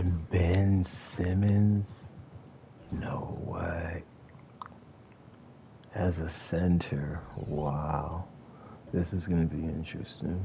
And Ben Simmons? No way. As a center, wow. This is going to be interesting.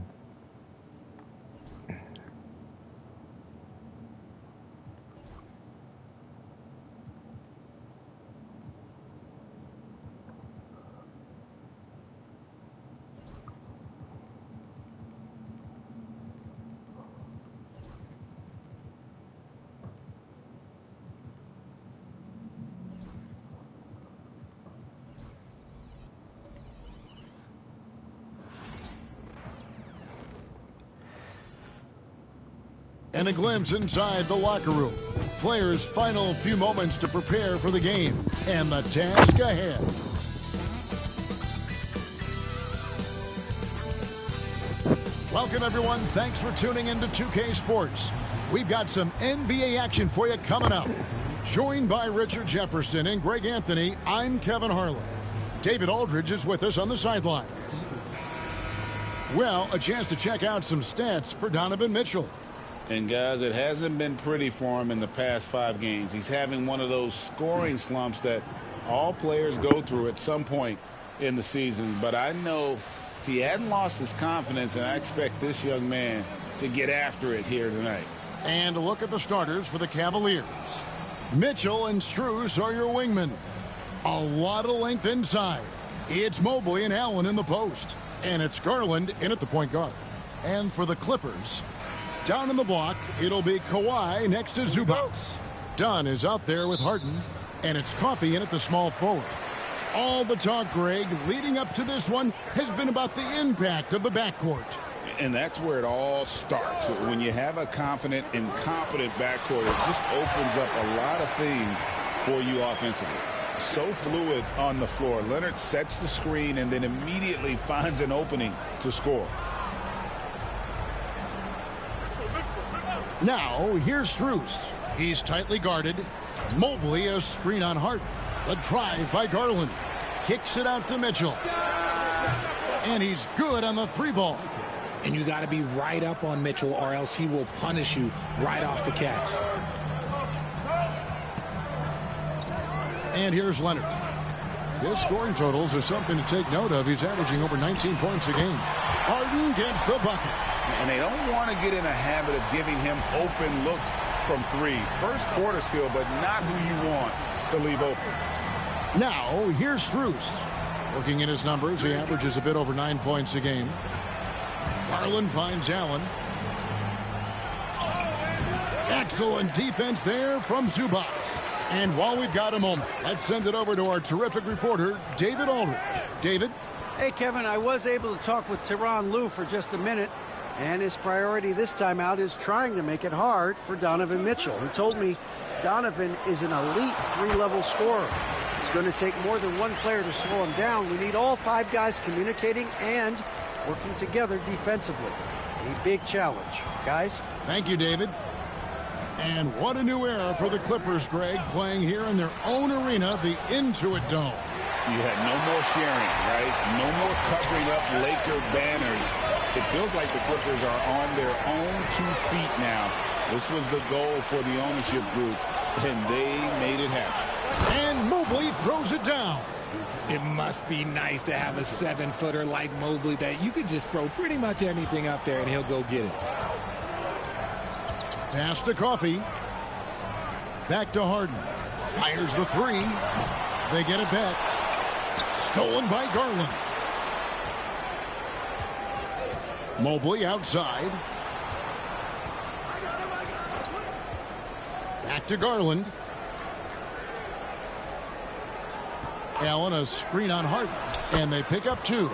And a glimpse inside the locker room. Players' final few moments to prepare for the game and the task ahead. Welcome, everyone. Thanks for tuning into 2K Sports. We've got some NBA action for you coming up. Joined by Richard Jefferson and Greg Anthony, I'm Kevin Harlan. David Aldridge is with us on the sidelines. Well, a chance to check out some stats for Donovan Mitchell. And, guys, it hasn't been pretty for him in the past 5 games. He's having one of those scoring slumps that all players go through at some point in the season. But I know he hadn't lost his confidence, and I expect this young man to get after it here tonight. And a look at the starters for the Cavaliers. Mitchell and Strus are your wingmen. A lot of length inside. It's Mobley and Allen in the post. And it's Garland in at the point guard. And for the Clippers, down in the block, it'll be Kawhi next to Zubac. Dunn is out there with Harden, and it's Coffey in at the small forward. All the talk, Greg, leading up to this one has been about the impact of the backcourt. And that's where it all starts. When you have a confident and competent backcourt, it just opens up a lot of things for you offensively. So fluid on the floor. Leonard sets the screen and then immediately finds an opening to score. Now, here's Strus. He's tightly guarded. Mobley a screen on Harden. A drive by Garland. Kicks it out to Mitchell. And he's good on the 3-ball. And you got to be right up on Mitchell or else he will punish you right off the catch. And here's Leonard. His scoring totals are something to take note of. He's averaging over 19 points a game. Harden gets the bucket. And they don't want to get in a habit of giving him open looks from 3. First quarter still, but not who you want to leave open. Now, here's Strus. Looking at his numbers, he averages a bit over 9 points a game. Garland finds Allen. Excellent defense there from Zubac. And while we've got a moment, let's send it over to our terrific reporter, David Aldridge. David? Hey, Kevin, I was able to talk with Tyronn Lue for just a minute. And his priority this time out is trying to make it hard for Donovan Mitchell. He told me Donovan is an elite 3-level scorer. It's going to take more than one player to slow him down. We need all 5 guys communicating and working together defensively. A big challenge. Guys? Thank you, David. And what a new era for the Clippers, Greg, playing here in their own arena, the Intuit Dome. You had no more sharing, right? No more covering up Laker banners. It feels like the Clippers are on their own 2 feet now. This was the goal for the ownership group, and they made it happen. And Mobley throws it down. It must be nice to have a 7-footer like Mobley that you could just throw pretty much anything up there and he'll go get it. Pass to Coffey. Back to Harden. Fires the 3. They get it back. Stolen by Garland. Mobley outside. Back to Garland. Allen a screen on Harden. And they pick up 2.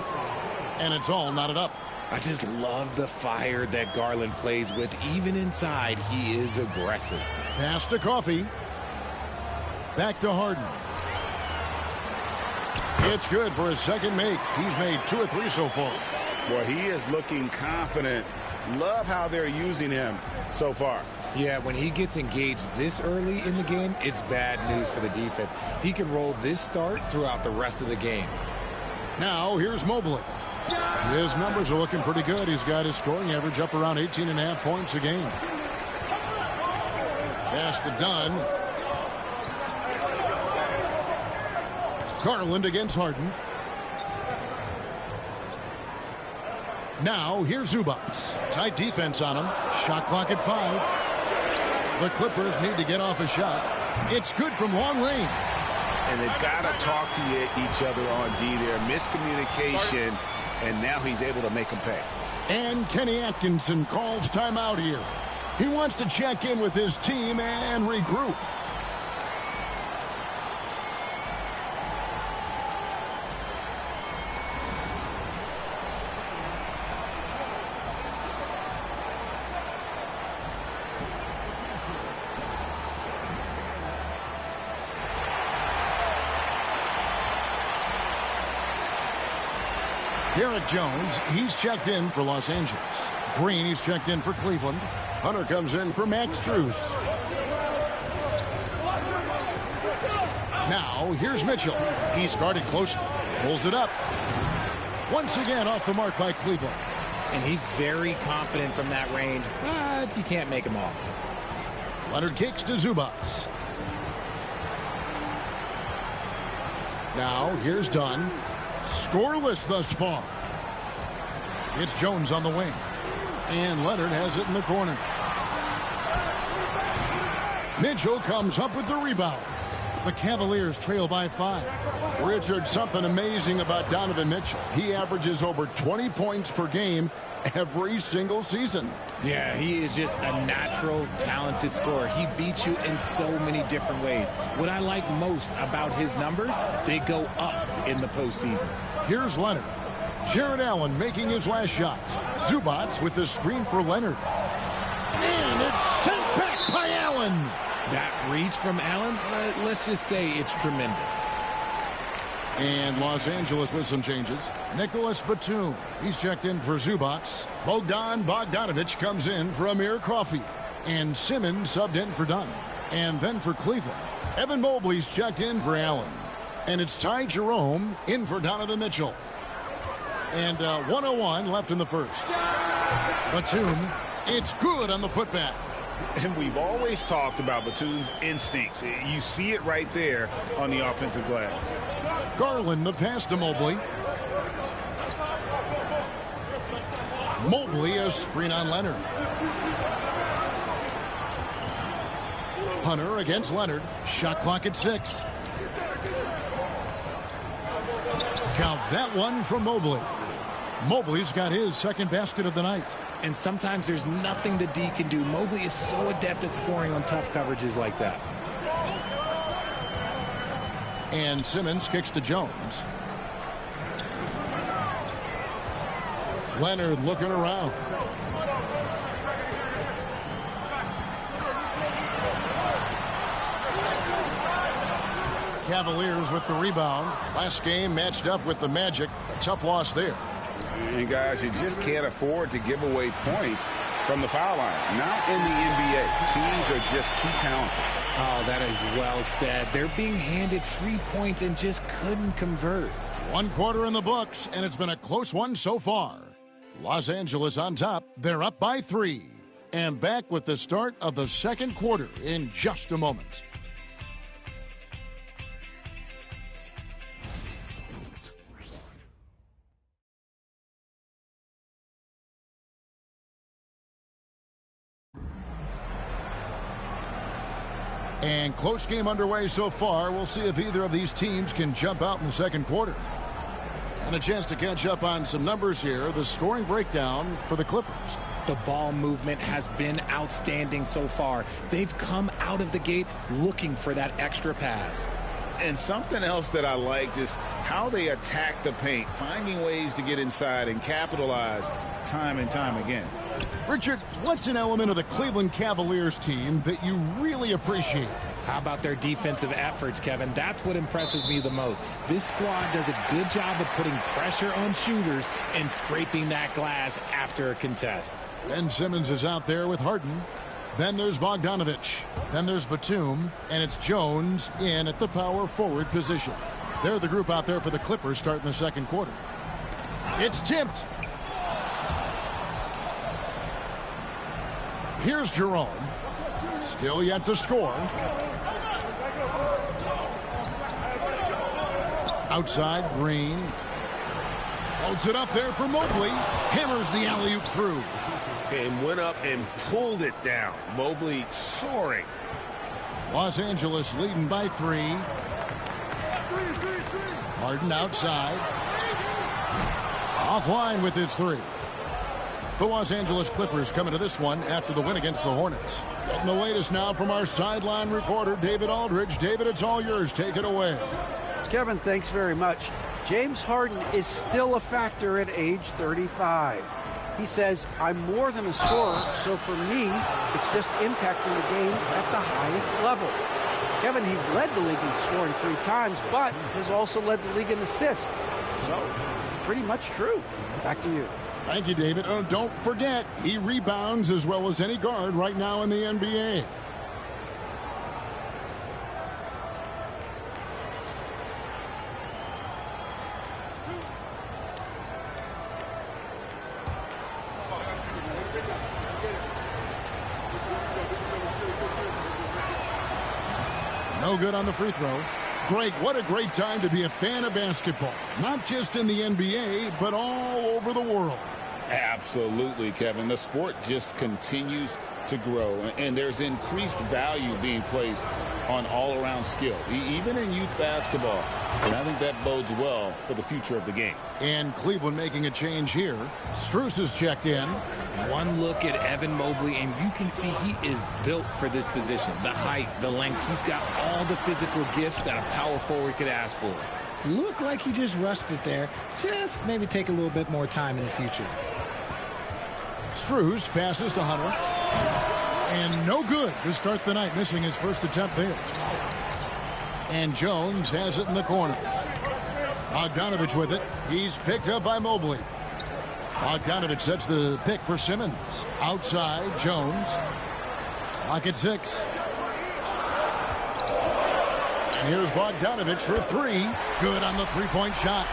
And it's all knotted up. I just love the fire that Garland plays with. Even inside, he is aggressive. Pass to Coffey. Back to Harden. It's good for his second make. He's made 2 of 3 so far. Well, he is looking confident. Love how they're using him so far. Yeah, when he gets engaged this early in the game, it's bad news for the defense. He can roll this start throughout the rest of the game. Now, here's Mobley. His numbers are looking pretty good. He's got his scoring average up around 18.5 points a game. Pass to Dunn. Garland against Harden. Now, here's Zubats. Tight defense on him. Shot clock at 5. The Clippers need to get off a shot. It's good from long range. And they've got to talk to each other on D there. Miscommunication, and now he's able to make them pay. And Kenny Atkinson calls timeout here. He wants to check in with his team and regroup. Derek Jones, he's checked in for Los Angeles. Green, he's checked in for Cleveland. Hunter comes in for Max Strus. Now, here's Mitchell. He's guarded closely. Pulls it up. Once again off the mark by Cleveland. And he's very confident from that range, but you can't make him all. Leonard kicks to Zubats. Now, here's Dunn. Scoreless thus far. It's Jones on the wing. And Leonard has it in the corner. Mitchell comes up with the rebound. The Cavaliers trail by 5. Richard, something amazing about Donovan Mitchell. He averages over 20 points per game every single season. Yeah, he is just a natural, talented scorer. He beats you in so many different ways. What I like most about his numbers, they go up in the postseason. Here's Leonard. Jared Allen making his last shot. Zubats with the screen for Leonard. And it's sent back by Allen. That reach from Allen, let's just say it's tremendous. And Los Angeles with some changes. Nicholas Batum. He's checked in for Zubats. Bogdan Bogdanovic comes in for Amir Coffey. And Simmons subbed in for Dunn. And then for Cleveland, Evan Mobley's checked in for Allen. And it's Ty Jerome in for Donovan Mitchell. And 1:01 left in the first. Batum, it's good on the putback. And we've always talked about Batum's instincts. You see it right there on the offensive glass. Garland, the pass to Mobley. Mobley, a screen on Leonard. Hunter against Leonard. Shot clock at 6. Count that one from Mobley. Mobley's got his second basket of the night. And sometimes there's nothing the D can do. Mobley is so adept at scoring on tough coverages like that. And Simmons kicks to Jones. Leonard looking around. Cavaliers with the rebound. Last game matched up with the Magic. A tough loss there. And guys, you just can't afford to give away points from the foul line. Not in the NBA. Teams are just too talented. Oh, that is well said. They're being handed free points and just couldn't convert. 1 quarter in the books, and it's been a close one so far. Los Angeles on top. They're up by 3. And back with the start of the second quarter in just a moment. And close game underway so far. We'll see if either of these teams can jump out in the second quarter. And a chance to catch up on some numbers here. The scoring breakdown for the Clippers. The ball movement has been outstanding so far. They've come out of the gate looking for that extra pass. And something else that I liked is how they attack the paint, finding ways to get inside and capitalize time and time again. Richard, what's an element of the Cleveland Cavaliers team that you really appreciate? How about their defensive efforts, Kevin? That's what impresses me the most. This squad does a good job of putting pressure on shooters and scraping that glass after a contest. Ben Simmons is out there with Harden. Then there's Bogdanovic. Then there's Batum. And it's Jones in at the power forward position. They're the group out there for the Clippers starting the second quarter. It's tipped. Here's Jerome. Still yet to score. Outside, Green. Holds it up there for Mobley. Hammers the alley-oop through. And went up and pulled it down. Mobley soaring. Los Angeles leading by 3. Harden outside. Offline with his 3. The Los Angeles Clippers coming to this one after the win against the Hornets. Getting the latest now from our sideline reporter, David Aldridge. David, it's all yours. Take it away. Kevin, thanks very much. James Harden is still a factor at age 35. He says, I'm more than a scorer, so for me, it's just impacting the game at the highest level. Kevin, he's led the league in scoring 3 times, but has also led the league in assists. So, it's pretty much true. Back to you. Thank you, David. Oh, don't forget, he rebounds as well as any guard right now in the NBA. No good on the free throw. Greg, what a great time to be a fan of basketball. Not just in the NBA, but all over the world. Absolutely, Kevin. The sport just continues to grow, and there's increased value being placed on all-around skill, even in youth basketball. And I think that bodes well for the future of the game. And Cleveland making a change here. Strus is checked in. One look at Evan Mobley, and you can see he is built for this position. The height, the length, he's got all the physical gifts that a power forward could ask for. Looked like he just rushed it there. Just maybe take a little bit more time in the future. Strus passes to Hunter. And no good to start the night, missing his first attempt there. And Jones has it in the corner. Bogdanovich with it. He's picked up by Mobley. Bogdanovich sets the pick for Simmons. Outside, Jones. Clock at 6. And here's Bogdanovich for 3. Good on the three-point shot.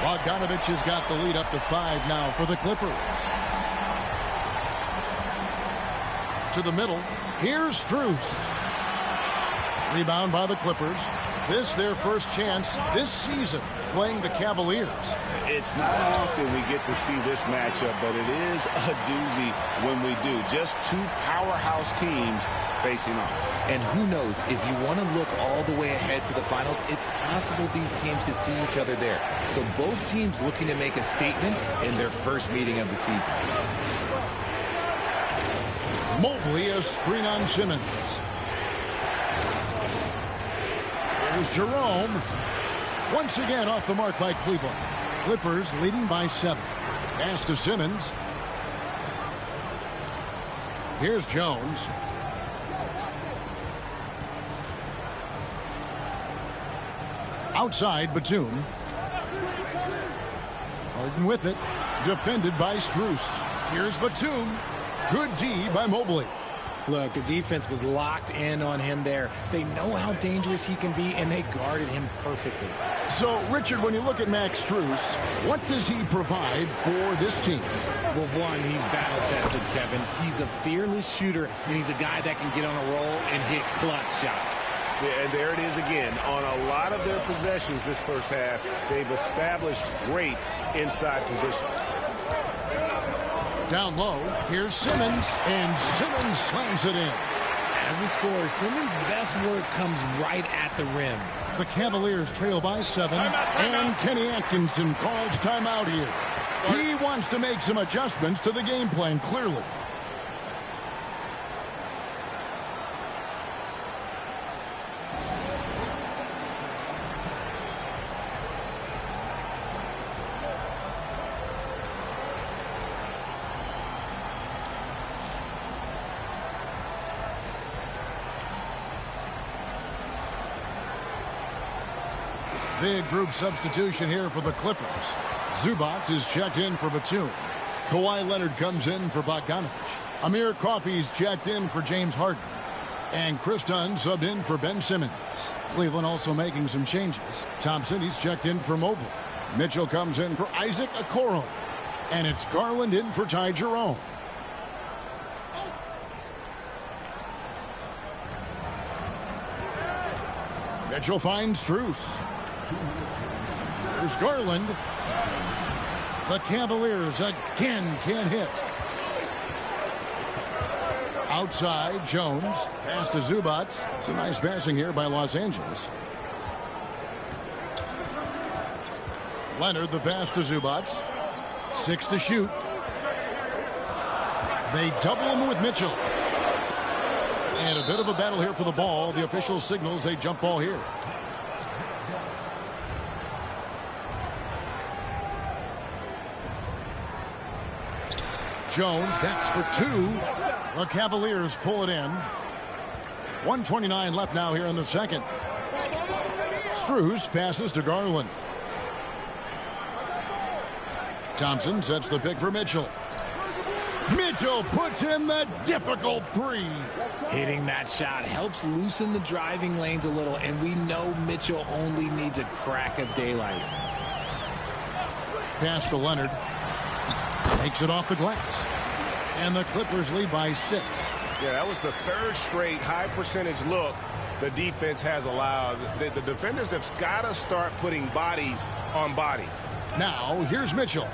Bogdanovich has got the lead up to 5 now for the Clippers. To the middle. Here's Strus. Rebound by the Clippers. This their first chance this season playing the Cavaliers. It's not often we get to see this matchup, but it is a doozy when we do. Just 2 powerhouse teams facing off. And who knows, if you want to look all the way ahead to the finals, it's possible these teams could see each other there. So both teams looking to make a statement in their first meeting of the season. Mobley, a screen on Simmons. Here's Jerome. Once again off the mark by Cleveland. Clippers leading by 7. Pass to Simmons. Here's Jones. Outside, Batum. Harden with it. Defended by Strus. Here's Batum. Good D by Mobley. Look, the defense was locked in on him there. They know how dangerous he can be, and they guarded him perfectly. So, Richard, when you look at Max Strus, what does he provide for this team? Well, one, he's battle-tested, Kevin. He's a fearless shooter, and he's a guy that can get on a roll and hit clutch shots. Yeah, and there it is again. On a lot of their possessions this first half, they've established great inside position. Down low, here's Simmons, and Simmons slams it in. As a scorer, Simmons' best work comes right at the rim. The Cavaliers trail by 7, and Kenny Atkinson calls timeout here. He wants to make some adjustments to the game plan, clearly. Big group substitution here for the Clippers. Zubac is checked in for Batum. Kawhi Leonard comes in for Bogdanovich. Amir Coffey's checked in for James Harden. And Chris Dunn subbed in for Ben Simmons. Cleveland also making some changes. Thompson, he's checked in for Mobley. Mitchell comes in for Isaac Okoro. And it's Garland in for Ty Jerome. Mitchell finds Strus. There's Garland. The Cavaliers again can't hit. Outside, Jones. Pass to Zubac. It's a nice passing here by Los Angeles. Leonard, the pass to Zubac. 6 to shoot. They double him with Mitchell. And a bit of a battle here for the ball. The official signals a jump ball here. Jones, that's for 2. The Cavaliers pull it in. 1:29 left now here in the second. Strus passes to Garland. Thompson sets the pick for Mitchell. Mitchell puts in the difficult 3. Hitting that shot helps loosen the driving lanes a little, and we know Mitchell only needs a crack of daylight. Pass to Leonard. Takes it off the glass. And the Clippers lead by 6. Yeah, that was the 3rd straight high percentage look the defense has allowed. The defenders have got to start putting bodies on bodies. Now, here's Mitchell.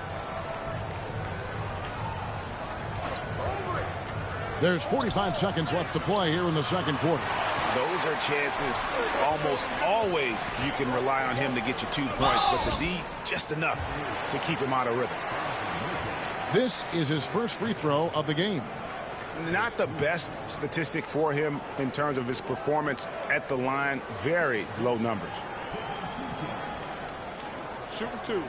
There's 45 seconds left to play here in the second quarter. Those are chances almost always you can rely on him to get you 2 points, but the D just enough to keep him out of rhythm. This is his first free throw of the game. Not the best statistic for him in terms of his performance at the line. Very low numbers. Shooting 2.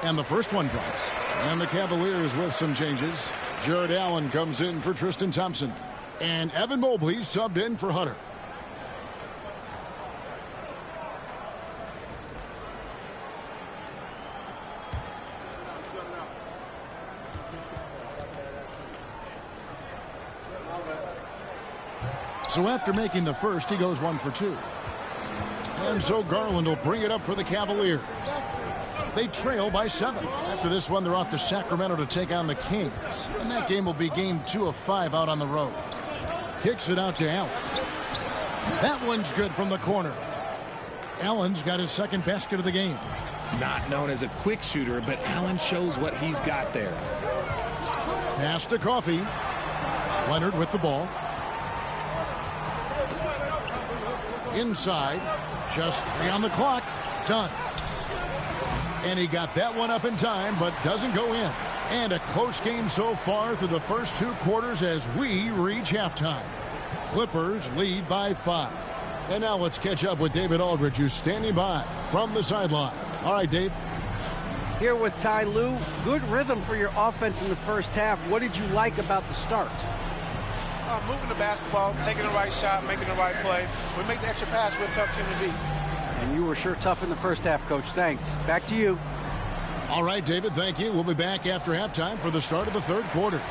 And the first one drops. And the Cavaliers with some changes. Jared Allen comes in for Tristan Thompson. And Evan Mobley subbed in for Hunter. So after making the first, he goes 1 for 2. And so Garland will bring it up for the Cavaliers. They trail by 7. After this one, they're off to Sacramento to take on the Kings. And that game will be game 2 of 5 out on the road. Kicks it out to Allen. That one's good from the corner. Allen's got his second basket of the game. Not known as a quick shooter, but Allen shows what he's got there. Pass to Coffey. Leonard with the ball. Inside. Just 3 on the clock. Done. And he got that one up in time, but doesn't go in. And a close game so far through the first 2 quarters as we reach halftime. Clippers lead by 5. And now let's catch up with David Aldridge, who's standing by from the sideline. All right, Dave. Here with Ty Lue. Good rhythm for your offense in the first half. What did you like about the start? Moving the basketball, taking the right shot, making the right play. We make the extra pass, we're a tough team to beat. And you were sure tough in the first half, Coach. Thanks. Back to you. All right, David, thank you. We'll be back after halftime for the start of the third quarter.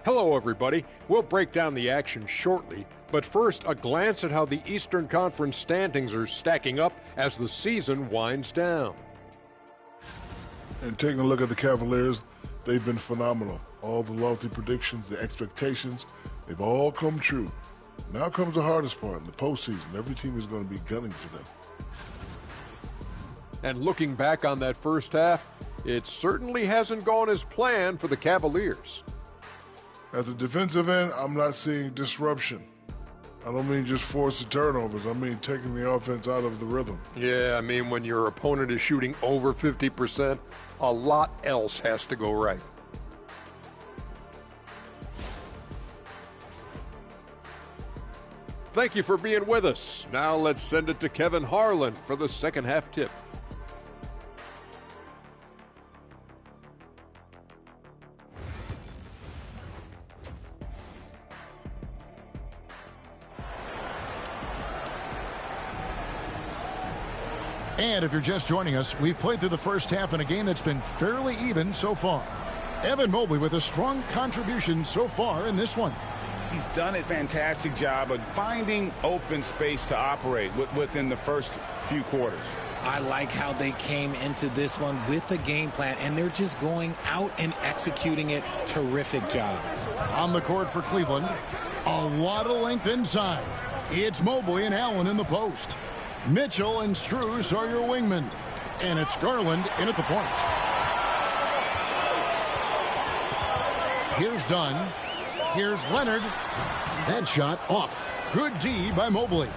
Hello, everybody. We'll break down the action shortly, but first, a glance at how the Eastern Conference standings are stacking up as the season winds down. And taking a look at the Cavaliers, they've been phenomenal. All the lofty predictions, the expectations, they've all come true. Now comes the hardest part in the postseason. Every team is going to be gunning for them. And looking back on that first half, it certainly hasn't gone as planned for the Cavaliers. At the defensive end, I'm not seeing disruption. I don't mean just forced turnovers. I mean taking the offense out of the rhythm. Yeah, I mean when your opponent is shooting over 50%, a lot else has to go right. Thank you for being with us. Now let's send it to Kevin Harlan for the second half tip. And if you're just joining us, we've played through the first half in a game that's been fairly even so far. Evan Mobley with a strong contribution so far in this one. He's done a fantastic job of finding open space to operate within the first few quarters. I like how they came into this one with a game plan, and they're just going out and executing it. Terrific job. On the court for Cleveland, a lot of length inside. It's Mobley and Allen in the post. Mitchell and Strus are your wingmen. And it's Garland in at the point. Here's Dunn. Here's Leonard. That shot off. Good D by Mobley.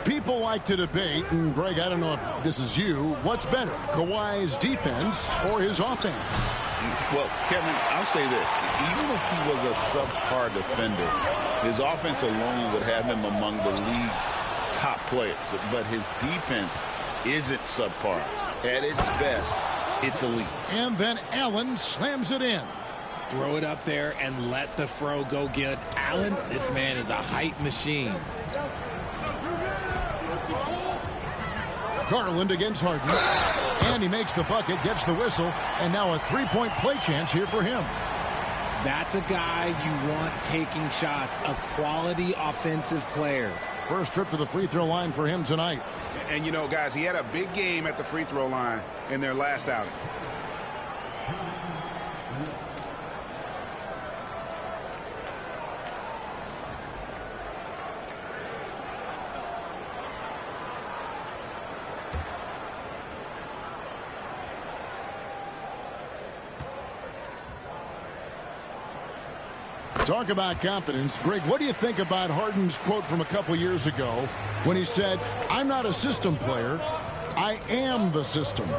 People like to debate, and Greg, I don't know if this is you, what's better, Kawhi's defense or his offense? Well, Kevin, I'll say this. Even if he was a subpar defender, his offense alone would have him among the league's top players. But his defense isn't subpar. At its best, it's elite. And then Allen slams it in. Throw it up there and let the throw go get Allen. This man is a height machine. Garland against Harden. And he makes the bucket, gets the whistle, and now a three-point play chance here for him. That's a guy you want taking shots, a quality offensive player. First trip to the free throw line for him tonight. And you know, guys, he had a big game at the free throw line in their last outing. Talk about confidence. Greg, what do you think about Harden's quote from a couple years ago when he said, "I'm not a system player, I am the system"?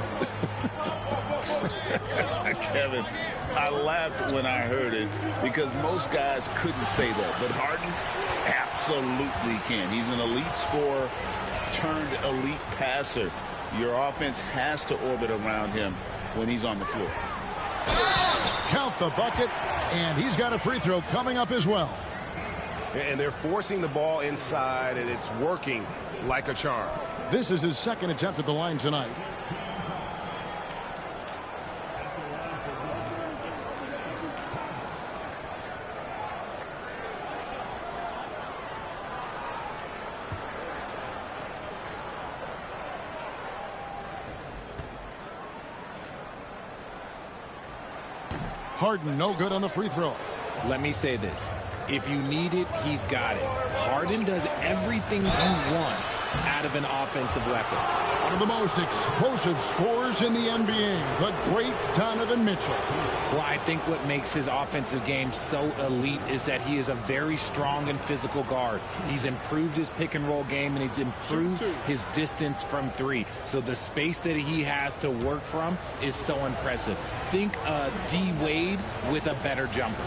Kevin, I laughed when I heard it because most guys couldn't say that. But Harden absolutely can. He's an elite scorer turned elite passer. Your offense has to orbit around him when he's on the floor. Count the bucket, and he's got a free throw coming up as well. And they're forcing the ball inside, and it's working like a charm. This is his second attempt at the line tonight. Harden, no good on the free throw. Let me say this. If you need it, he's got it. Harden does everything you want out of an offensive weapon. One of the most explosive scorers in the NBA, the great Donovan Mitchell. Well, I think what makes his offensive game so elite is that he is a very strong and physical guard. He's improved his pick and roll game, and he's improved his distance from three. So the space that he has to work from is so impressive. Think D. Wade with a better jumper.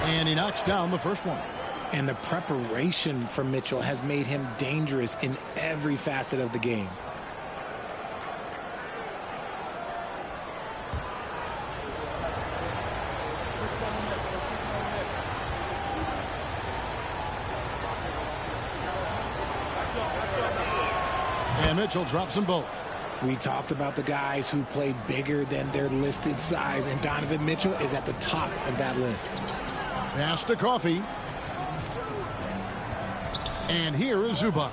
And he knocks down the first one. And the preparation for Mitchell has made him dangerous in every facet of the game. And Mitchell drops them both. We talked about the guys who play bigger than their listed size, and Donovan Mitchell is at the top of that list. Pass to Coffee. And here is Zubac.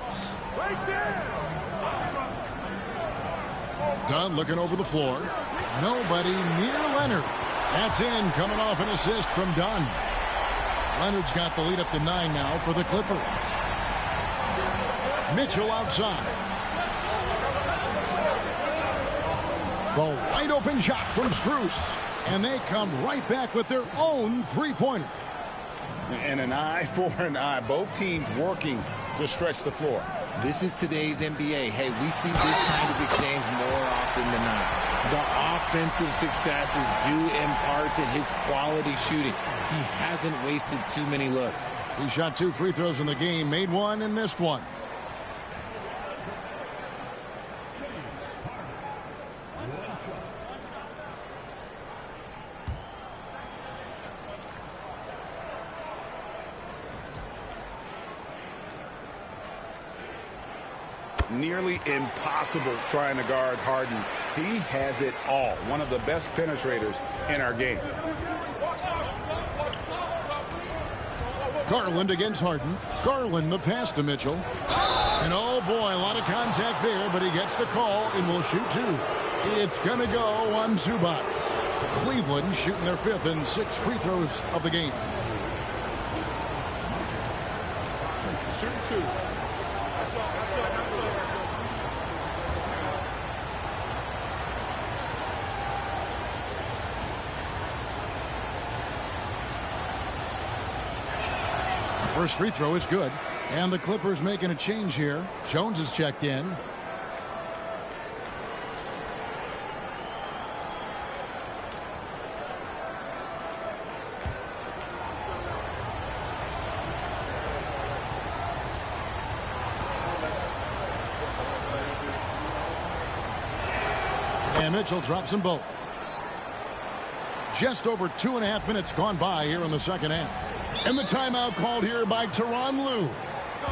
Dunn looking over the floor. Nobody near Leonard. That's in, coming off an assist from Dunn. Leonard's got the lead up to 9 now for the Clippers. Mitchell outside. The wide open shot from Strus. And they come right back with their own three-pointer. And an eye for an eye. Both teams working to stretch the floor. This is today's NBA. Hey, we see this kind of exchange more often than not. The offensive success is due in part to his quality shooting. He hasn't wasted too many looks. He shot 2 free throws in the game, made 1 and missed 1. nearly impossible trying to guard Harden. He has it all. One of the best penetrators in our game. Garland against Harden. Garland the pass to Mitchell. And oh boy, a lot of contact there, but he gets the call and will shoot two. It's going to go on Zubac. Cleveland shooting their 5th and 6th free throws of the game. Shoot two. First free throw is good. And the Clippers making a change here. Jones is checked in. And Mitchell drops them both. Just over 2.5 minutes gone by here in the second half. And the timeout called here by Tyronn Lue.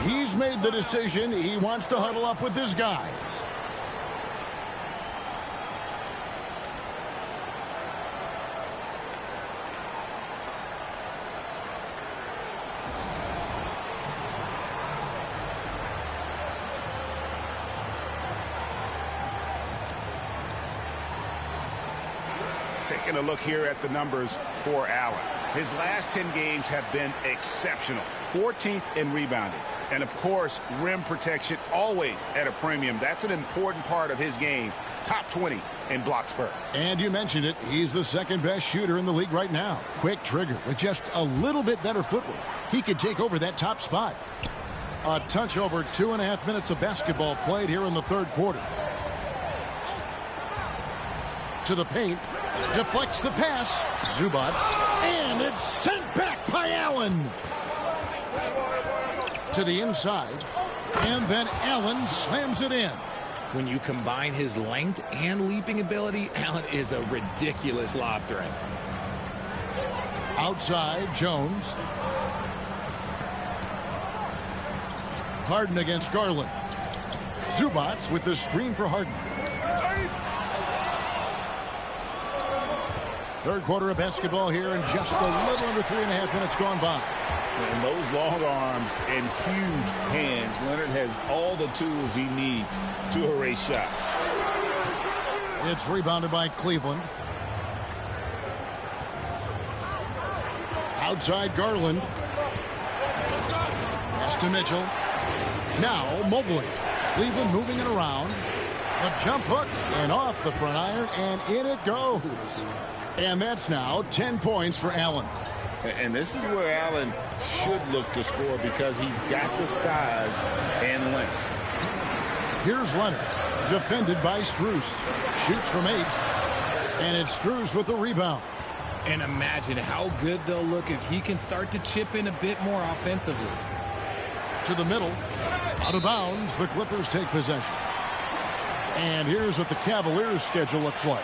He's made the decision. He wants to huddle up with his guys. Taking a look here at the numbers for Allen. His last 10 games have been exceptional. 14th in rebounding. And, of course, rim protection always at a premium. That's an important part of his game. Top 20 in block spur. And you mentioned it. He's the second best shooter in the league right now. Quick trigger with just a little bit better footwork. He could take over that top spot. A touch over 2.5 minutes of basketball played here in the third quarter. To the paint. Deflects the pass. Zubac. And it's sent back by Allen. To the inside. And then Allen slams it in. When you combine his length and leaping ability, Allen is a ridiculous lob threat. Outside, Jones. Harden against Garland. Zubac with the screen for Harden. Third quarter of basketball here, and just a little under 3.5 minutes gone by. And those long arms and huge hands, Leonard has all the tools he needs to erase shots. It's rebounded by Cleveland. Outside Garland. Pass to Mitchell. Now Mobley. Cleveland moving it around. The jump hook and off the front iron, and in it goes. And that's now 10 points for Allen. And this is where Allen should look to score because he's got the size and length. Here's Leonard, defended by Strus. Shoots from 8. And it's Strus with the rebound. And imagine how good they'll look if he can start to chip in a bit more offensively. To the middle. Out of bounds, the Clippers take possession. And here's what the Cavaliers' schedule looks like.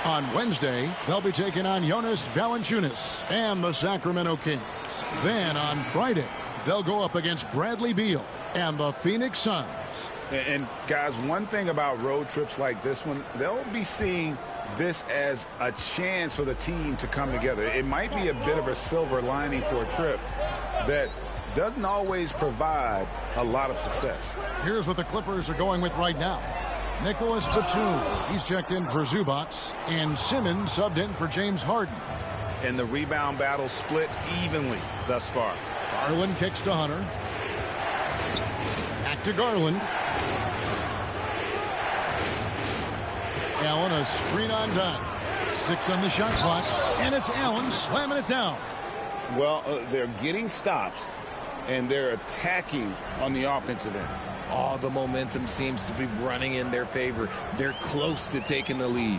On Wednesday, they'll be taking on Jonas Valanciunas and the Sacramento Kings. Then on Friday, they'll go up against Bradley Beal and the Phoenix Suns. And guys, one thing about road trips like this one, they'll be seeing this as a chance for the team to come together. It might be a bit of a silver lining for a trip that doesn't always provide a lot of success. Here's what the Clippers are going with right now. Nicholas Batum, he's checked in for Zubac, and Simmons subbed in for James Harden. And the rebound battle split evenly thus far. Garland kicks to Hunter. Back to Garland. Allen, a screen on done. 6 on the shot clock, and it's Allen slamming it down. Well, they're getting stops, and they're attacking on the offensive end. All the momentum seems to be running in their favor. They're close to taking the lead.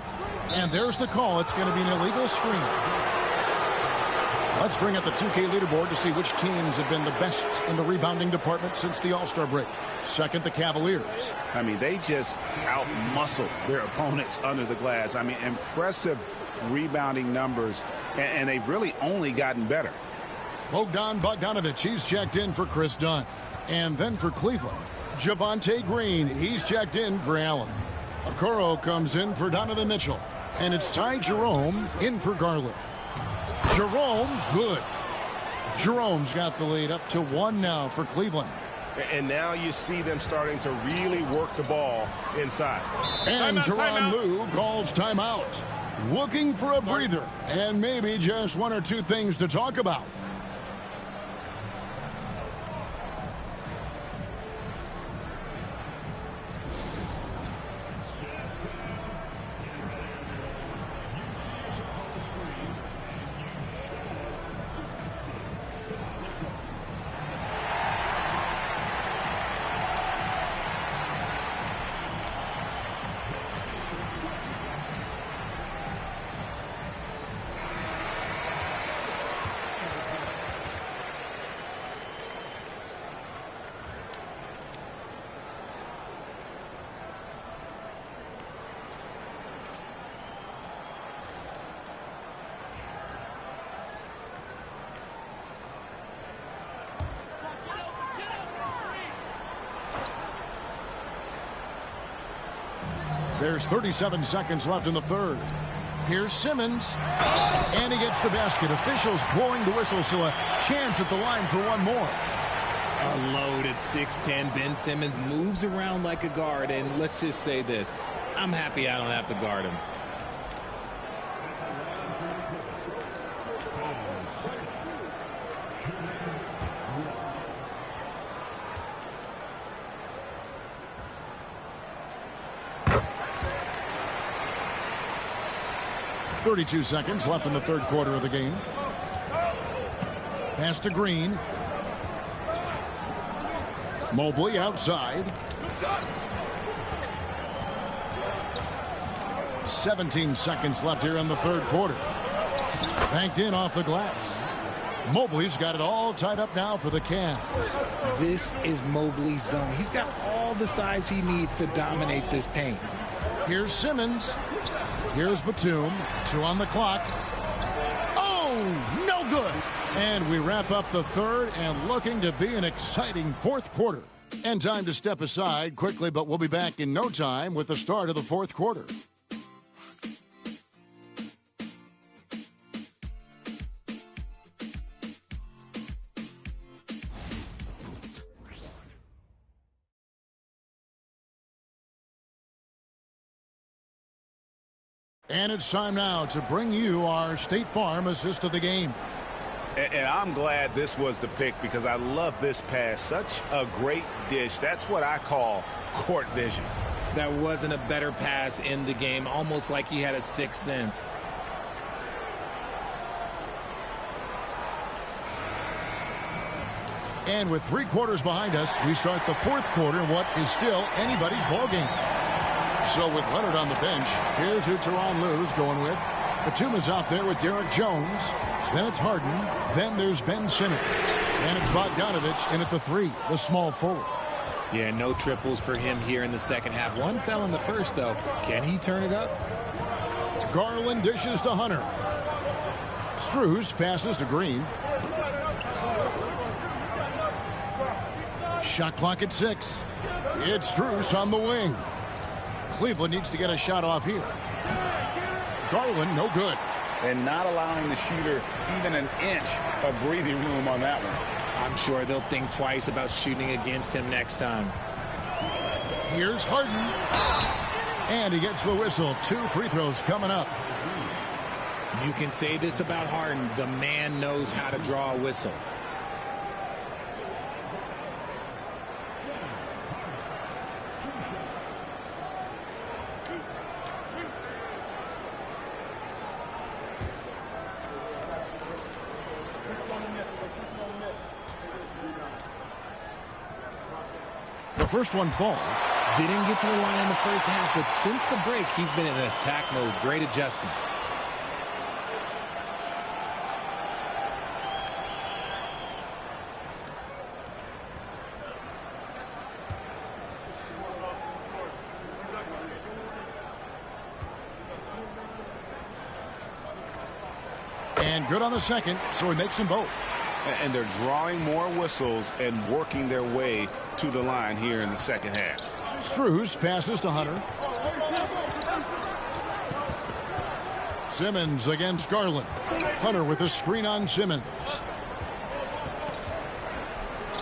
And there's the call. It's going to be an illegal screen. Let's bring up the 2K leaderboard to see which teams have been the best in the rebounding department since the All-Star break. Second, the Cavaliers. I mean, they just out-muscled their opponents under the glass. I mean, impressive rebounding numbers, and they've really only gotten better. Bogdan Bogdanovic, he's checked in for Chris Dunn. And then for Cleveland, Javonte Green, he's checked in for Allen. Okoro comes in for Donovan Mitchell. And it's Ty Jerome in for Garland. Jerome, good. Jerome's got the lead up to 1 now for Cleveland. And now you see them starting to really work the ball inside. And Tyronn Lue calls timeout. Looking for a breather and maybe just 1 or 2 things to talk about. There's 37 seconds left in the third. Here's Simmons. And he gets the basket. Officials blowing the whistle, so a chance at the line for one more. A loaded 6'10". Ben Simmons moves around like a guard, and let's just say this. I'm happy I don't have to guard him. .32 seconds left in the third quarter of the game. Pass to Green. Mobley outside. 17 seconds left here in the third quarter. Banked in off the glass. Mobley's got it all tied up now for the Cavs. This is Mobley's zone. He's got all the size he needs to dominate this paint. Here's Simmons. Here's Batum. 2 on the clock. Oh, no good. And we wrap up the third and looking to be an exciting fourth quarter. And time to step aside quickly, but we'll be back in no time with the start of the fourth quarter. And it's time now to bring you our State Farm assist of the game. And I'm glad this was the pick because I love this pass. Such a great dish. That's what I call court vision. That wasn't a better pass in the game, almost like he had a sixth sense. And with 3 quarters behind us, we start the fourth quarter in what is still anybody's ballgame. So with Leonard on the bench, here's who Tyronn Lue's going with. Batum is out there with Derek Jones. Then it's Harden. Then there's Ben Simmons. And it's Bogdanovich in at the 3, the small forward. Yeah, no triples for him here in the second half. One fell in the first, though. Can he turn it up? Garland dishes to Hunter. Strus passes to Green. Shot clock at 6. It's Strus on the wing. Cleveland needs to get a shot off here. Garland, no good. And not allowing the shooter even an inch of breathing room on that one. I'm sure they'll think twice about shooting against him next time. Here's Harden. And he gets the whistle. 2 free throws coming up. You can say this about Harden. The man knows how to draw a whistle. The first one falls. Didn't get to the line in the first half, but since the break, he's been in attack mode. Great adjustment. And good on the second, so he makes them both. and they're drawing more whistles and working their way to the line here in the second half. Strus passes to Hunter. Simmons against Garland. Hunter with a screen on Simmons.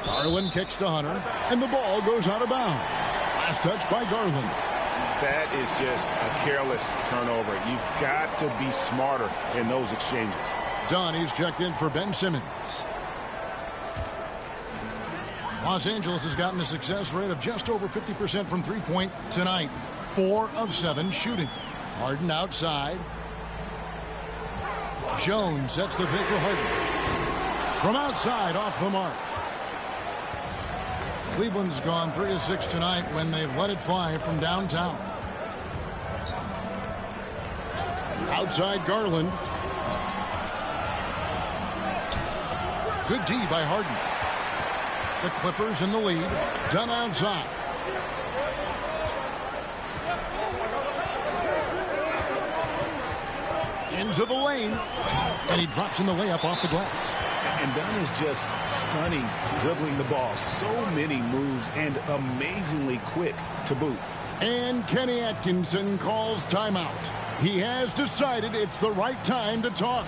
Garland kicks to Hunter, and the ball goes out of bounds. Last touch by Garland. That is just a careless turnover. You've got to be smarter in those exchanges. Donnie's checked in for Ben Simmons. Los Angeles has gotten a success rate of just over 50% from three-point tonight. 4 of 7 shooting. Harden outside. Jones sets the pick for Harden. From outside, off the mark. Cleveland's gone 3 of 6 tonight when they've let it fly from downtown. Outside Garland. Good D by Harden. The Clippers in the lead. Done outside. Into the lane. And he drops in the layup off the glass. And Dunn is just stunning, dribbling the ball. So many moves and amazingly quick to boot. And Kenny Atkinson calls timeout. He has decided it's the right time to talk.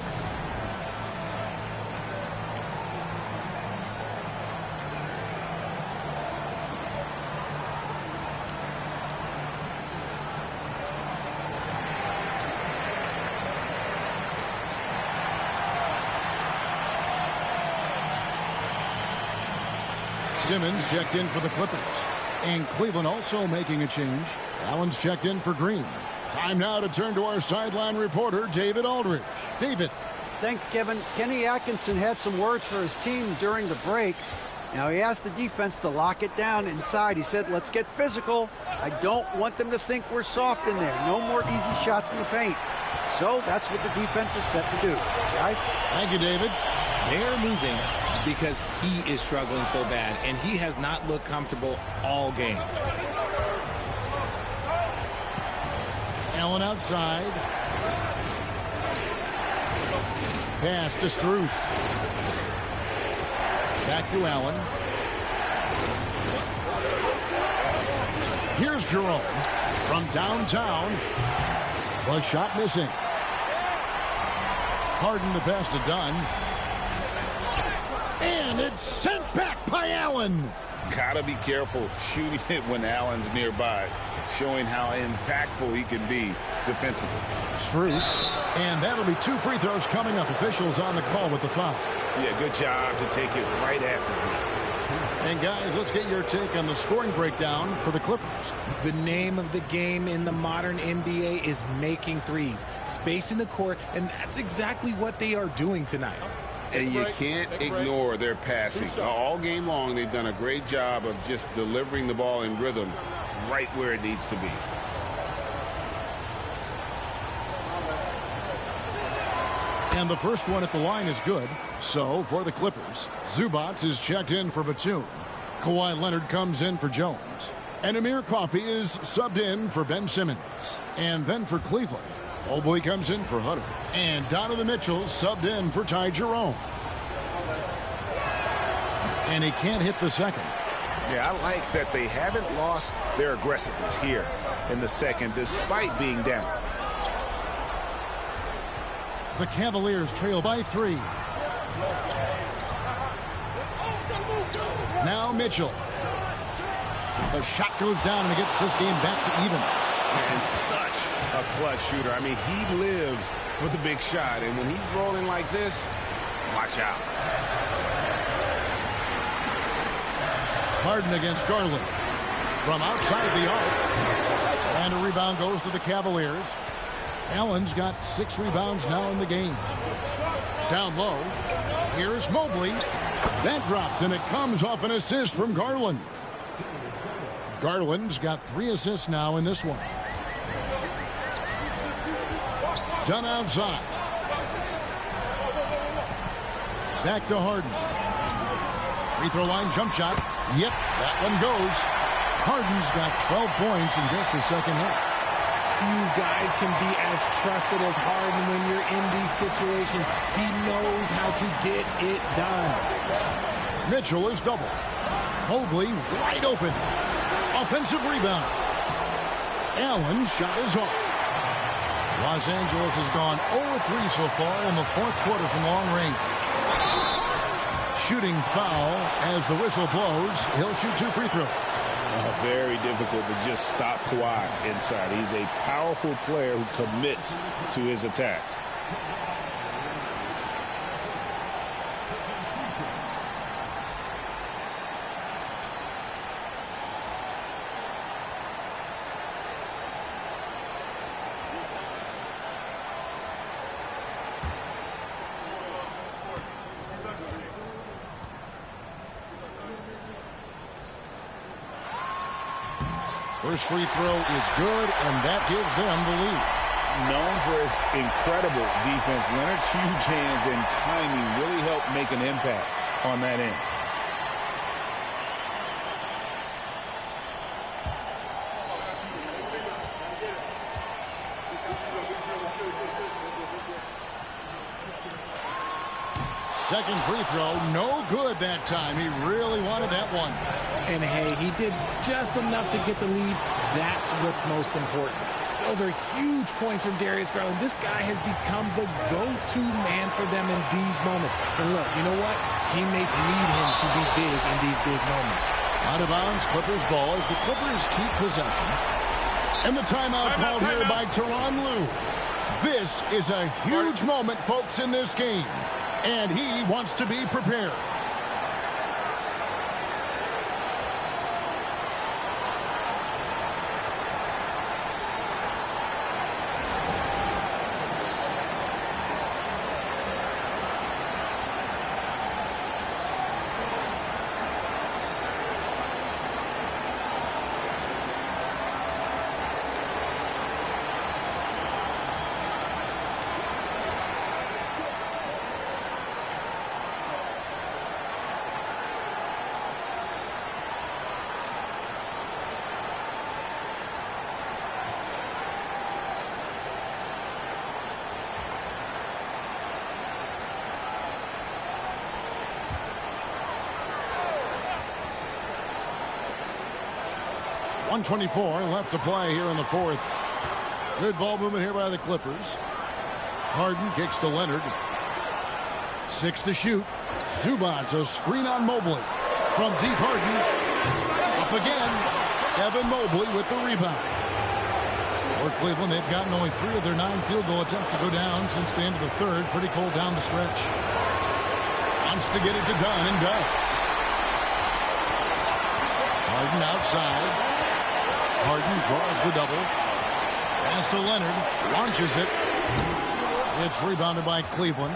Simmons checked in for the Clippers. And Cleveland also making a change. Allen's checked in for Green. Time now to turn to our sideline reporter, David Aldridge. David. Thanks, Kevin. Kenny Atkinson had some words for his team during the break. Now, he asked the defense to lock it down inside. He said, let's get physical. I don't want them to think we're soft in there. No more easy shots in the paint. So that's what the defense is set to do. Guys? Thank you, David. They're losing because he is struggling so bad, and he has not looked comfortable all game. Allen outside. Pass to Strus. Back to Allen. Here's Jerome from downtown. Was shot missing. Harden the pass to Dunn. And it's sent back by Allen. Gotta be careful shooting it when Allen's nearby, showing how impactful he can be defensively. Strus. And that'll be 2 free throws coming up. Officials on the call with the foul. Yeah, good job to take it right at the hoop. And guys, let's get your take on the scoring breakdown for the Clippers. The name of the game in the modern NBA is making threes. Space in the court, and that's exactly what they are doing tonight. And you can't ignore their passing. All game long, they've done a great job of just delivering the ball in rhythm right where it needs to be. And the first one at the line is good. So, for the Clippers, Zubac is checked in for Batum. Kawhi Leonard comes in for Jones. And Amir Coffey is subbed in for Ben Simmons. And then for Cleveland, Mobley comes in for Hunter. And Donovan Mitchell subbed in for Ty Jerome. And he can't hit the second. Yeah, I like that they haven't lost their aggressiveness here in the second, despite being down. The Cavaliers trail by 3. Now Mitchell. The shot goes down and it gets this game back to even. And such a clutch shooter. I mean, he lives for the big shot. And when he's rolling like this, watch out. Harden against Garland. From outside the arc. And a rebound goes to the Cavaliers. Allen's got 6 rebounds now in the game. Down low. Here's Mobley. That drops, and it comes off an assist from Garland. Garland's got 3 assists now in this one. Done outside. Back to Harden. Free throw line jump shot. Yep, that one goes. Harden's got 12 points in just the second half. few guys can be as trusted as Harden when you're in these situations. He knows how to get it done. Mitchell is doubled. Mobley wide open. Offensive rebound. Allen's shot is off. Los Angeles has gone 0-3 so far in the fourth quarter from long range. Shooting foul as the whistle blows. He'll shoot 2 free throws. Very difficult to just stop Kawhi inside. He's a powerful player who commits to his attacks. First free throw is good, and that gives them the lead. Known for his incredible defense, Leonard's huge hands and timing really help make an impact on that end. Second free throw, no good that time. He really wanted that one. And hey, he did just enough to get the lead. That's what's most important. Those are huge points from Darius Garland. This guy has become the go-to man for them in these moments. And look, you know what? Teammates need him to be big in these big moments. Out of bounds, Clippers ball as the Clippers keep possession. And the timeout called here by Tyronn Lue. This is a huge moment, folks, in this game. And he wants to be prepared. .124 left to play here in the fourth. Good ball movement here by the Clippers. Harden kicks to Leonard. 6 to shoot. Zubac, a screen on Mobley. From deep, Harden. Up again. Evan Mobley with the rebound. For Cleveland, they've gotten only 3 of their 9 field goal attempts to go down since the end of the third. Pretty cold down the stretch. Wants to get it to Dunn and does. Harden outside. Harden draws the double. Pass to Leonard. Launches it. It's rebounded by Cleveland.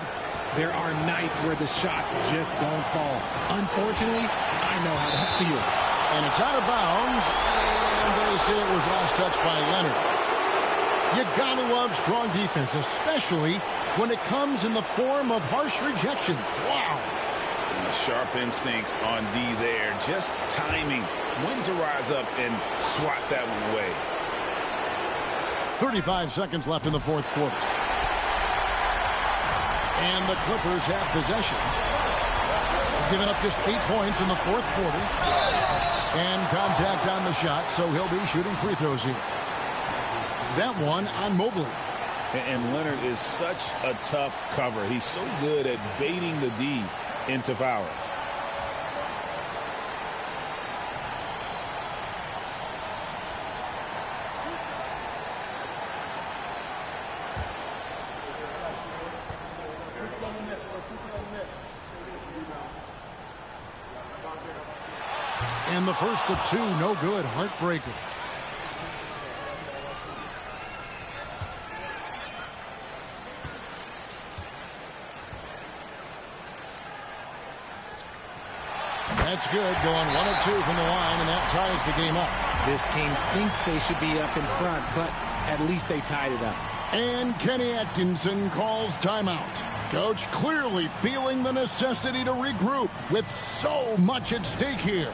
There are nights where the shots just don't fall. Unfortunately, I know how that feels. And it's out of bounds. And they say it was last touched by Leonard. You gotta love strong defense, especially when it comes in the form of harsh rejections. Wow. Sharp instincts on D there. Just timing when to rise up and swat that one away. 35 seconds left in the fourth quarter. And the Clippers have possession. Giving up just 8 points in the fourth quarter. And contact on the shot, so he'll be shooting free throws here. That one on Mobley. And Leonard is such a tough cover. He's so good at baiting the D into foul. And the first of 2, no good. Heartbreaker. That's good. Going 1 of 2 from the line, and that ties the game up. This team thinks they should be up in front, but at least they tied it up. And Kenny Atkinson calls timeout. Coach clearly feeling the necessity to regroup with so much at stake here.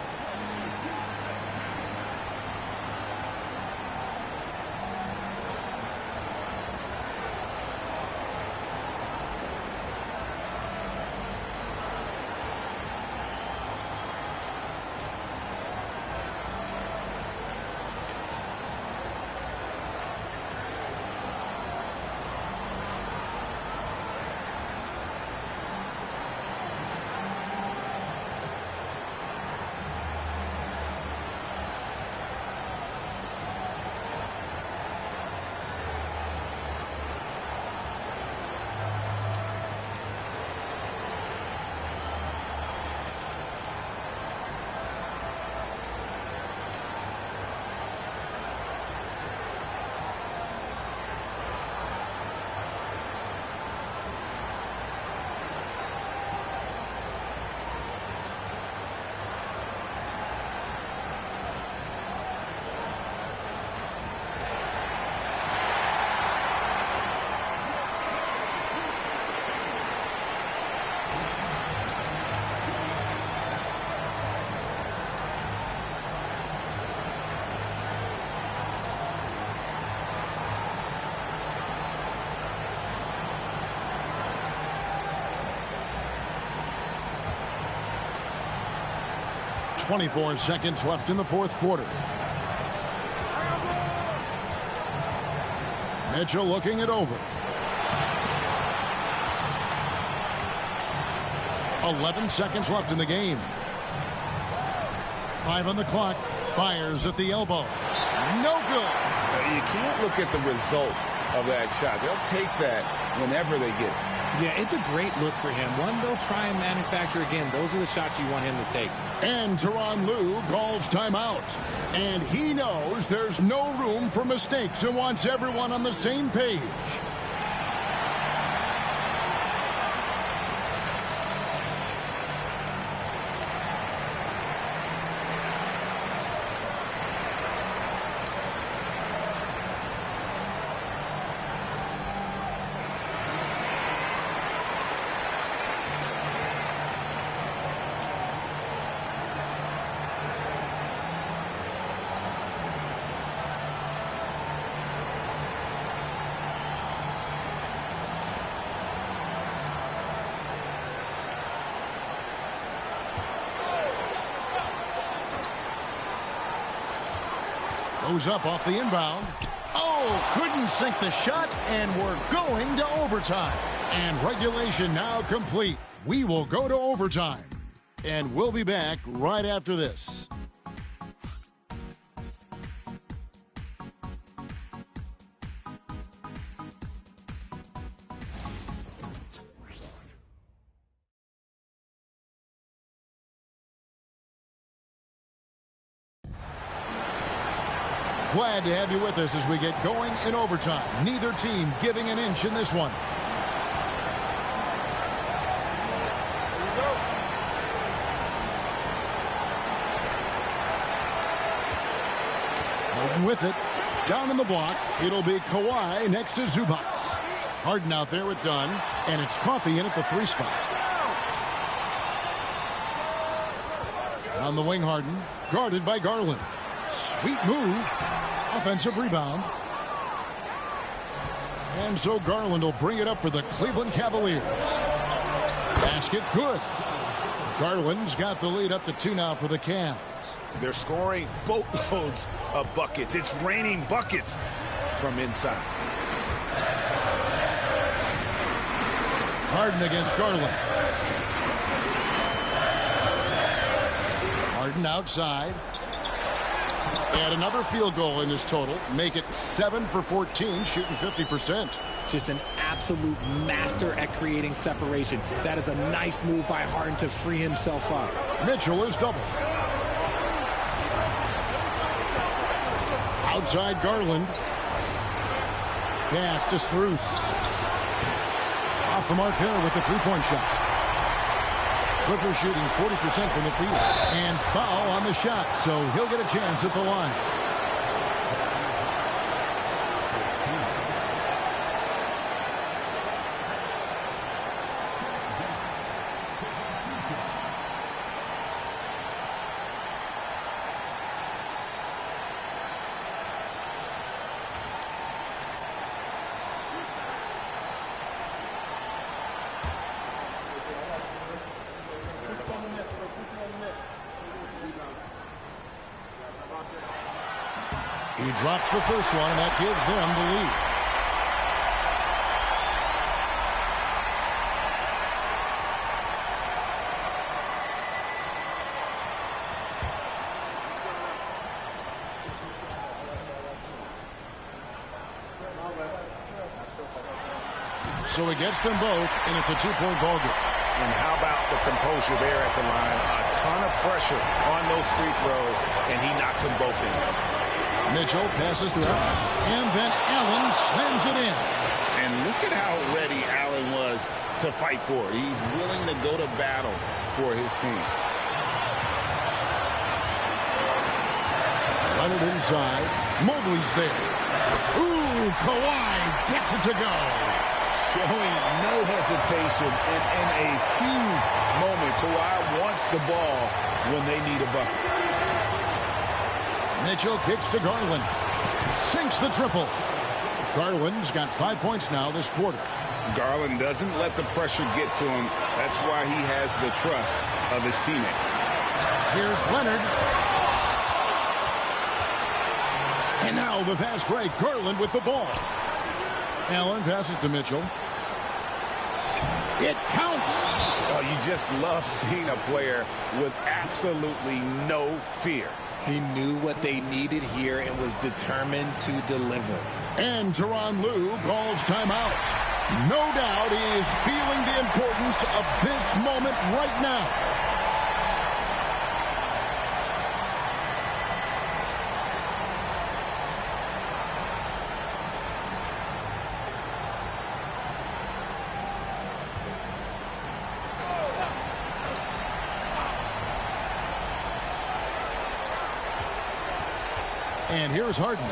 24 seconds left in the fourth quarter. Mitchell looking it over. 11 seconds left in the game. 5 on the clock. Fires at the elbow. No good. You can't look at the result of that shot. They'll take that whenever they get it. Yeah, it's a great look for him. One they'll try and manufacture again. Those are the shots you want him to take. And Tyronn Lue calls timeout. And he knows there's no room for mistakes and wants everyone on the same page. Goes up off the inbound. Oh, couldn't sink the shot, and we're going to overtime. And regulation now complete. We will go to overtime. And we'll be back right after this. Glad to have you with us as we get going in overtime. Neither team giving an inch in this one. Harden with it. Down in the block. It'll be Kawhi next to Zubac. Harden out there with Dunn. And it's Coffey in at the 3 spot. On the wing, Harden. Guarded by Garland. Sweet move. Offensive rebound. And so Garland will bring it up for the Cleveland Cavaliers. Basket good. Garland's got the lead up to 2 now for the Cavs. They're scoring boatloads of buckets. It's raining buckets from inside. Harden against Garland. Harden outside. And another field goal in his total. Make it 7 for 14, shooting 50%. Just an absolute master at creating separation. That is a nice move by Harden to free himself up. Mitchell is double. Outside Garland. Pass to Strus. Off the mark there with the three-point shot. Clippers shooting 40% from the field. And foul on the shot, so he'll get a chance at the line. He drops the first one, and that gives them the lead. So he gets them both, and it's a 2-point ball game. And how about the composure there at the line? A ton of pressure on those free throws, and he knocks them both in. Mitchell passes to Allen, and then Allen slams it in. And look at how ready Allen was to fight for it. He's willing to go to battle for his team. Leonard inside. Mobley's there. Ooh, Kawhi gets it to go. Showing no hesitation and in a huge moment. Kawhi wants the ball when they need a bucket. Mitchell kicks to Garland. Sinks the triple. Garland's got 5 points now this quarter. Garland doesn't let the pressure get to him. That's why he has the trust of his teammates. Here's Leonard. And now the fast break. Garland with the ball. Allen passes to Mitchell. It counts. Oh, you just love seeing a player with absolutely no fear. He knew what they needed here and was determined to deliver. And Tyronn Lue calls timeout. No doubt he is feeling the importance of this moment right now. And here's Harden.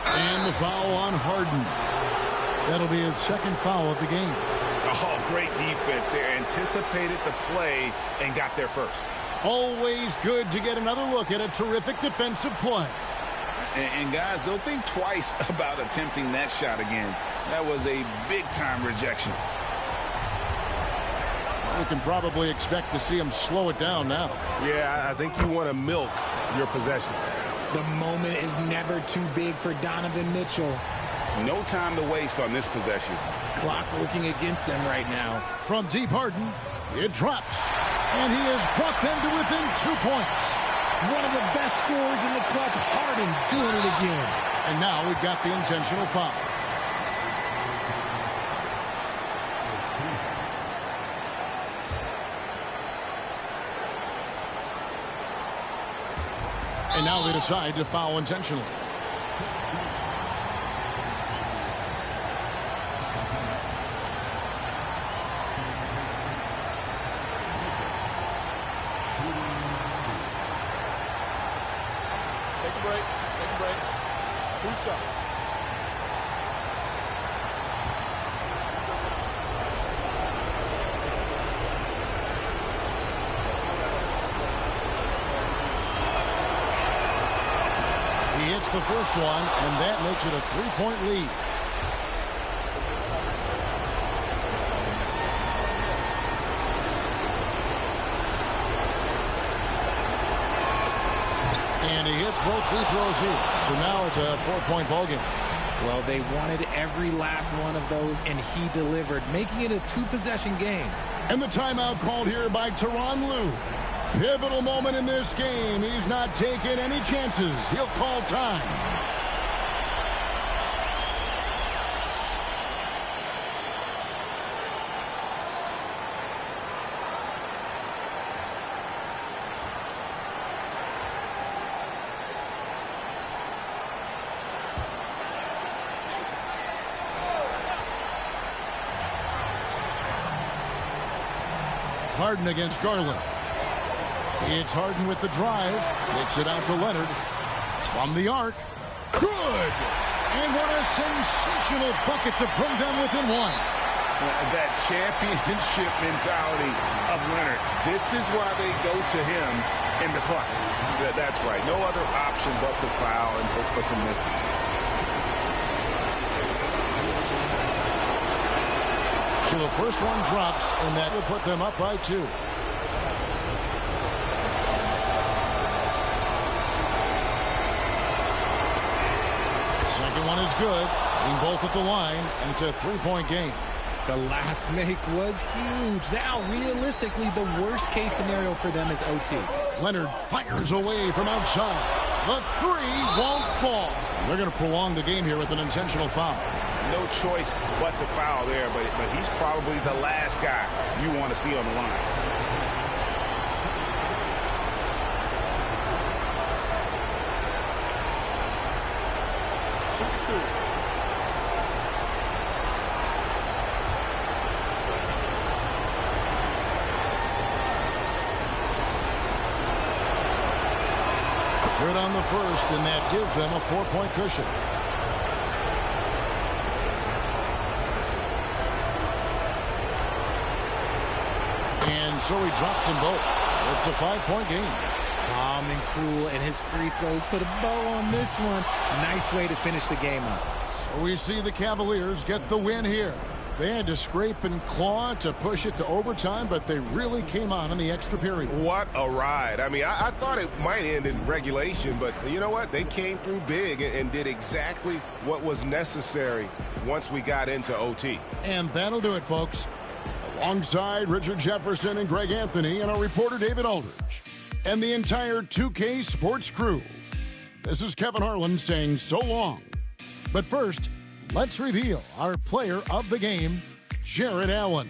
And the foul on Harden. That'll be his second foul of the game. Oh, great defense. They anticipated the play and got there first. Always good to get another look at a terrific defensive play. And guys, don't think twice about attempting that shot again. That was a big-time rejection. We can probably expect to see him slow it down now. Yeah, I think you want to milk your possessions. The moment is never too big for Donovan Mitchell. No time to waste on this possession. Clock working against them right now. From deep Harden, it drops. And he has brought them to within 2 points. One of the best scorers in the clutch, Harden doing it again. And now we've got the intentional foul. And now they decide to foul intentionally. Take a break. Take a break. 2 seconds. He hits the first one, and that makes it a 3-point lead. And he hits both free throws here. So now it's a 4-point ball game. Well, they wanted every last one of those, and he delivered, making it a 2-possession game. And the timeout called here by Tyronn Lue. Pivotal moment in this game. He's not taking any chances. He'll call time. Harden against Garland. It's Harden with the drive. Kicks it out to Leonard. From the arc. Good! And what a sensational bucket to bring them within one. That championship mentality of Leonard. This is why they go to him in the clutch. That's right. No other option but to foul and hope for some misses. So the first one drops, and that will put them up by 2. Second one is good. Hitting both at the line, and it's a 3-point game. The last make was huge. Now, realistically, the worst-case scenario for them is OT. Leonard fires away from outside. The 3 won't fall. They're going to prolong the game here with an intentional foul. No choice but to foul there, but he's probably the last guy you want to see on the line. Shoot 2. Good on the first, and that gives them a 4-point cushion. And so he drops them both. It's a 5-point game. Calm and cool, and his free throws put a bow on this one. Nice way to finish the game up. So we see the Cavaliers get the win here. They had to scrape and claw to push it to overtime, but they really came on in the extra period. What a ride. I mean, I thought it might end in regulation, but you know what? They came through big and did exactly what was necessary once we got into OT. And that'll do it, folks. Alongside Richard Jefferson and Greg Anthony and our reporter David Aldridge and the entire 2K Sports crew, this is Kevin Harlan saying so long. But first, let's reveal our player of the game, Jared Allen.